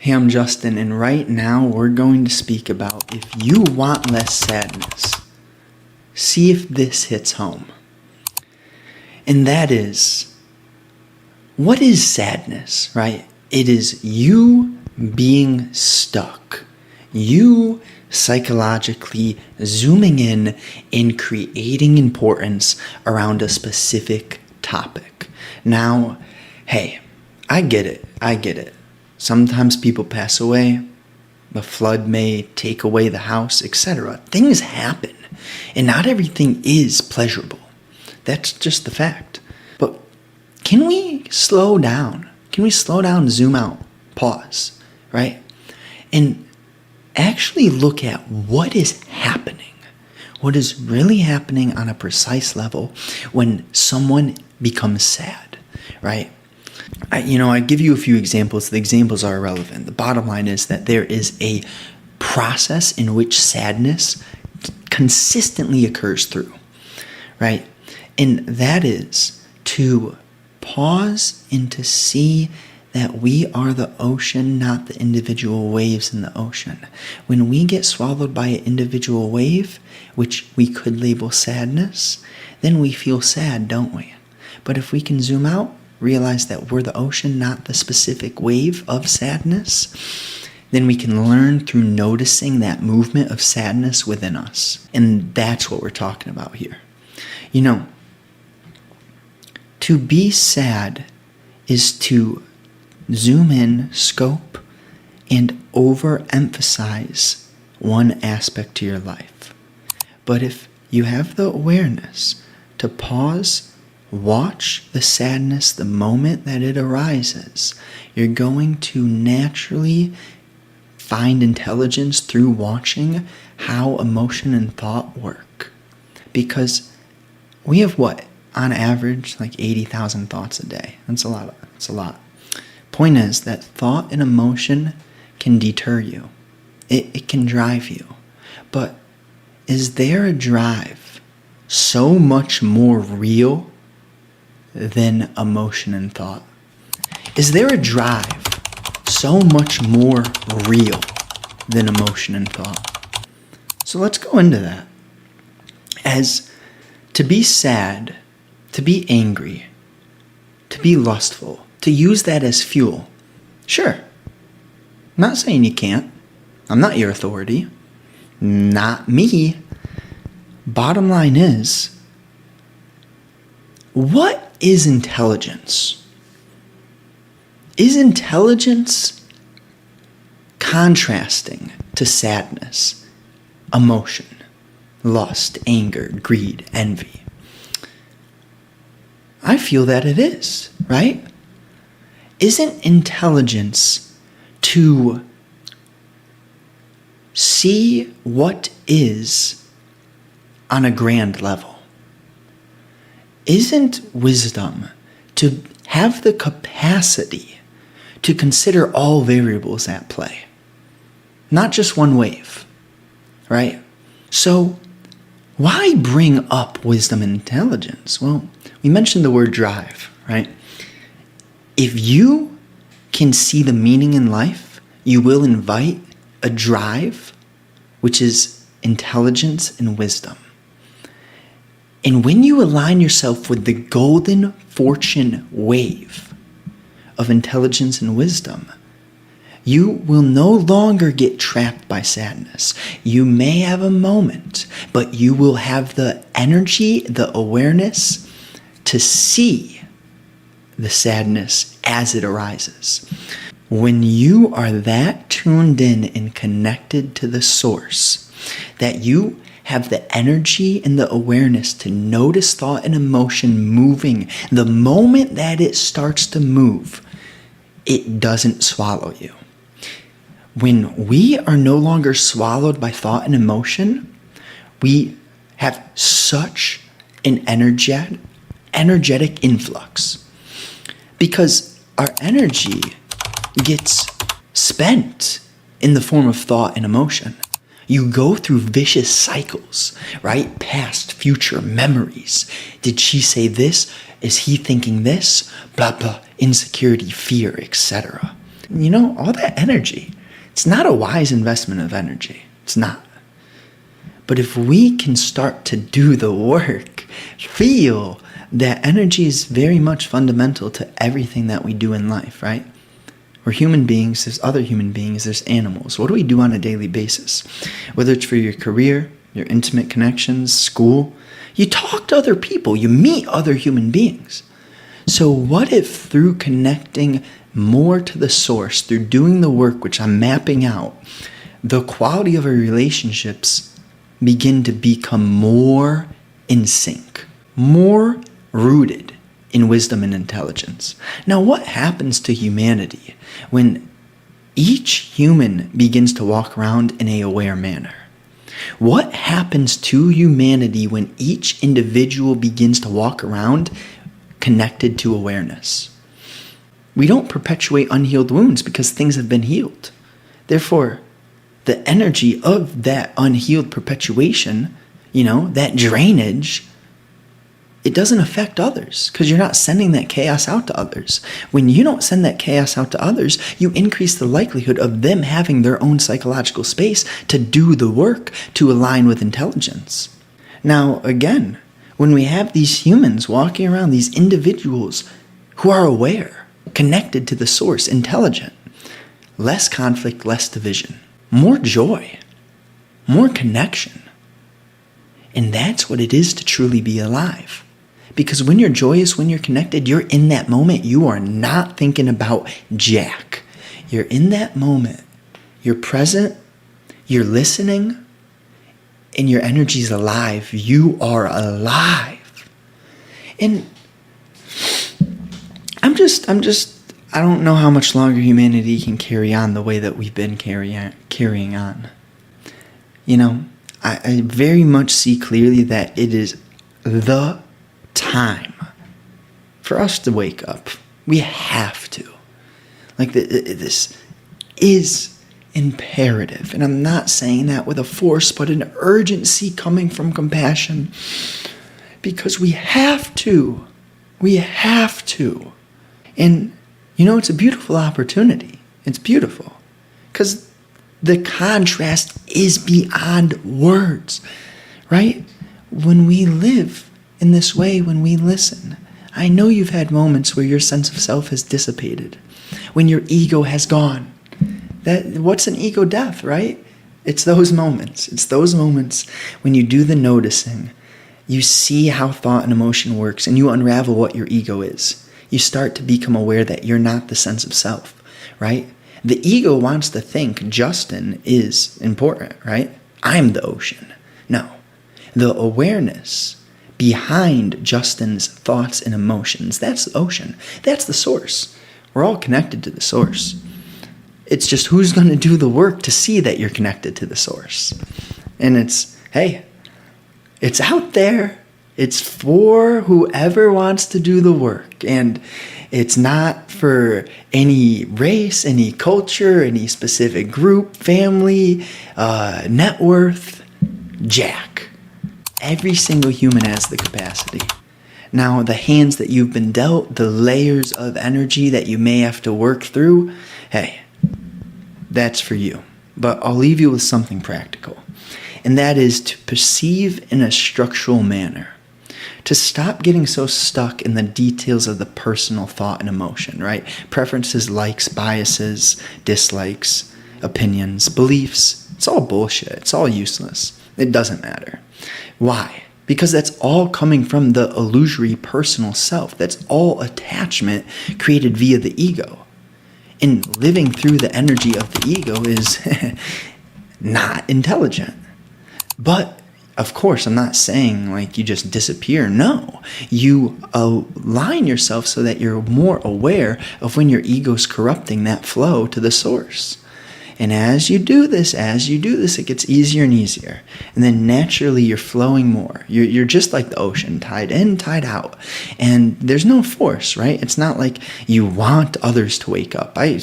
Hey, I'm Justin, and right now we're going to speak about if you want less sadness. See if this hits home. And that is, what is sadness, right? It is you being stuck. You psychologically zooming in and creating importance around a specific topic. Now, hey, I get it. Sometimes people pass away, a flood may take away the house, etc. Things happen, and not everything is pleasurable. That's just the fact. But can we slow down? Can we slow down, zoom out, pause, right? And actually look at what is happening. What is really happening on a precise level when someone becomes sad, right? I give you a few examples. The examples are irrelevant. The bottom line is that there is a process in which sadness consistently occurs through, right? And that is to pause and to see that we are the ocean, not the individual waves in the ocean. When we get swallowed by an individual wave, which we could label sadness, then we feel sad, don't we? But if we can zoom out, realize that we're the ocean, not the specific wave of sadness, then we can learn through noticing that movement of sadness within us. And that's what we're talking about here. To be sad is to zoom in, scope, and overemphasize one aspect to your life. But if you have the awareness to pause, watch the sadness the moment that it arises, you're going to naturally find intelligence through watching how emotion and thought work. Because we have on average, like 80,000 thoughts a day. That's a lot. Point is that thought and emotion can deter you. It can drive you. But is there a drive so much more real than emotion and thought? Is there a drive so much more real than emotion and thought? So let's go into that. As to be sad, to be angry, to be lustful, to use that as fuel. Sure. I'm not saying you can't. I'm not your authority. Not me. Bottom line is, what is intelligence? Is intelligence contrasting to sadness, emotion, lust, anger, greed, envy? I feel that it is, right? Isn't intelligence to see what is on a grand level? Isn't wisdom to have the capacity to consider all variables at play, not just one wave, right? So why bring up wisdom and intelligence? Well, we mentioned the word drive, right? If you can see the meaning in life, you will invite a drive, which is intelligence and wisdom. And when you align yourself with the golden fortune wave of intelligence and wisdom, you will no longer get trapped by sadness. You may have a moment, but you will have the energy, the awareness to see the sadness as it arises. When you are that tuned in and connected to the source, that you have the energy and the awareness to notice thought and emotion moving, the moment that it starts to move, it doesn't swallow you. When we are no longer swallowed by thought and emotion, we have such an energetic influx, because our energy gets spent in the form of thought and emotion. You go through vicious cycles, right? Past, future, memories. Did she say this? Is he thinking this? Blah, blah, insecurity, fear, etc. All that energy, it's not a wise investment of energy. It's not. But if we can start to do the work, feel that energy is very much fundamental to everything that we do in life, right? We're human beings, there's other human beings, there's animals. What do we do on a daily basis? Whether it's for your career, your intimate connections, school, you talk to other people, you meet other human beings. So what if through connecting more to the source, through doing the work which I'm mapping out, the quality of our relationships begin to become more in sync, more rooted in wisdom and intelligence. Now, what happens to humanity when each human begins to walk around in an aware manner? What happens to humanity when each individual begins to walk around connected to awareness? We don't perpetuate unhealed wounds because things have been healed. Therefore, the energy of that unhealed perpetuation, that drainage, it doesn't affect others because you're not sending that chaos out to others. When you don't send that chaos out to others, you increase the likelihood of them having their own psychological space to do the work to align with intelligence. Now, again, when we have these humans walking around, these individuals who are aware, connected to the source, intelligent, less conflict, less division, more joy, more connection. And that's what it is to truly be alive. Because when you're joyous, when you're connected, you're in that moment. You are not thinking about jack. You're in that moment. You're present. You're listening. And your energy's alive. You are alive. And I don't know how much longer humanity can carry on the way that we've been carrying on. I very much see clearly that it is the time for us to wake up. We have to. This is imperative. And I'm not saying that with a force, but an urgency coming from compassion. Because we have to. We have to. And, it's a beautiful opportunity. It's beautiful. Because the contrast is beyond words, right? When we live in this way, when we listen, I know you've had moments where your sense of self has dissipated, when your ego has gone. What's an ego death, right? It's those moments. It's those moments when you do the noticing, you see how thought and emotion works, and you unravel what your ego is. You start to become aware that you're not the sense of self, right? The ego wants to think Justin is important, right? I'm the ocean. No. The awareness behind Justin's thoughts and emotions, that's the ocean. That's the source. We're all connected to the source. It's just who's going to do the work to see that you're connected to the source. And it's out there. It's for whoever wants to do the work. And it's not for any race, any culture, any specific group, family, net worth, jack. Every single human has the capacity. Now, the hands that you've been dealt, the layers of energy that you may have to work through, that's for you. But I'll leave you with something practical. And that is to perceive in a structural manner. To stop getting so stuck in the details of the personal thought and emotion, right? Preferences, likes, biases, dislikes, opinions, beliefs. It's all bullshit. It's all useless. It doesn't matter. Why? Because that's all coming from the illusory personal self. That's all attachment created via the ego. And living through the energy of the ego is not intelligent. But of course, I'm not saying you just disappear. No, you align yourself so that you're more aware of when your ego's corrupting that flow to the source. And as you do this, it gets easier and easier. And then naturally you're flowing more. You're just like the ocean, tide in, tide out. And there's no force, right? It's not like you want others to wake up. I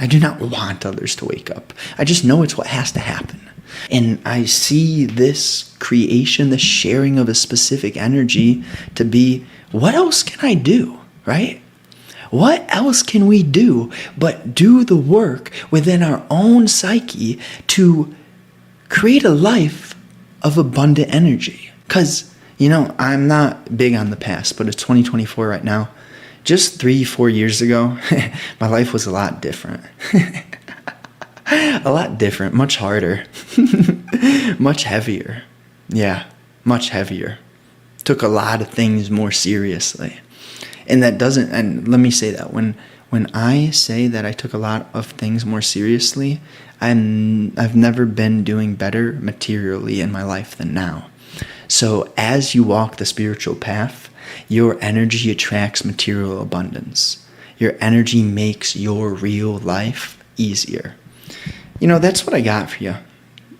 do not want others to wake up. I just know it's what has to happen. And I see this creation, the sharing of a specific energy to be, what else can I do, right? What else can we do but do the work within our own psyche to create a life of abundant energy? Because, I'm not big on the past, but it's 2024 right now. Just 3-4 years ago, my life was a lot different. A lot different, much harder, much heavier. Yeah, much heavier. Took a lot of things more seriously. And let me say that, when I say that I took a lot of things more seriously, I've never been doing better materially in my life than now. So as you walk the spiritual path, your energy attracts material abundance. Your energy makes your real life easier. That's what I got for you.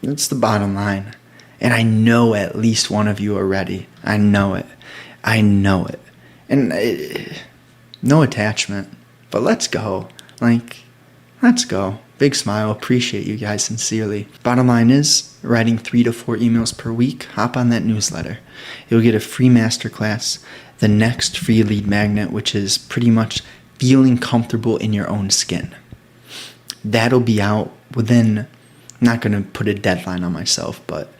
That's the bottom line. And I know at least one of you are ready. I know it. And no attachment, but let's go. Let's go. Big smile. Appreciate you guys sincerely. Bottom line is, writing 3 to 4 emails per week. Hop on that newsletter. You'll get a free masterclass, the next free lead magnet, which is pretty much feeling comfortable in your own skin. That'll be out within, I'm not going to put a deadline on myself, but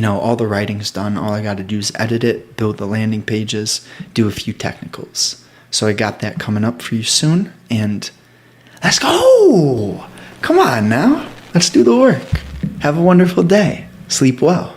all the writing's done. All I got to do is edit it, build the landing pages, do a few technicals. So I got that coming up for you soon, and let's go! Come on now, let's do the work. Have a wonderful day. Sleep well.